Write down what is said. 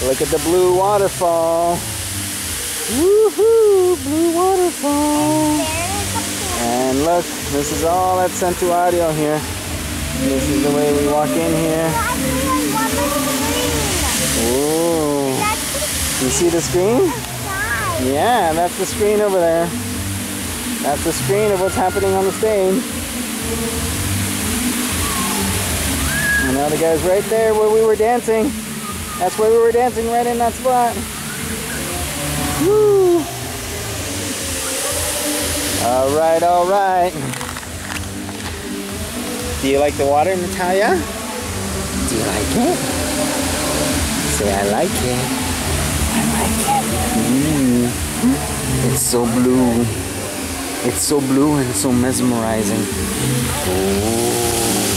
Look at the blue waterfall. Woohoo! Blue waterfall. And look, this is all at Santuario here. This is the way we walk in here. Ooh. You see the screen? Yeah, that's the screen over there. That's the screen of what's happening on the stage. You know, the guy's right there where we were dancing. That's where we were dancing, right in that spot. Woo! All right, all right. Do you like the water, Natalia? Do you like it? Say, I like it. I like it. It's so blue. It's so blue and so mesmerizing. Oh.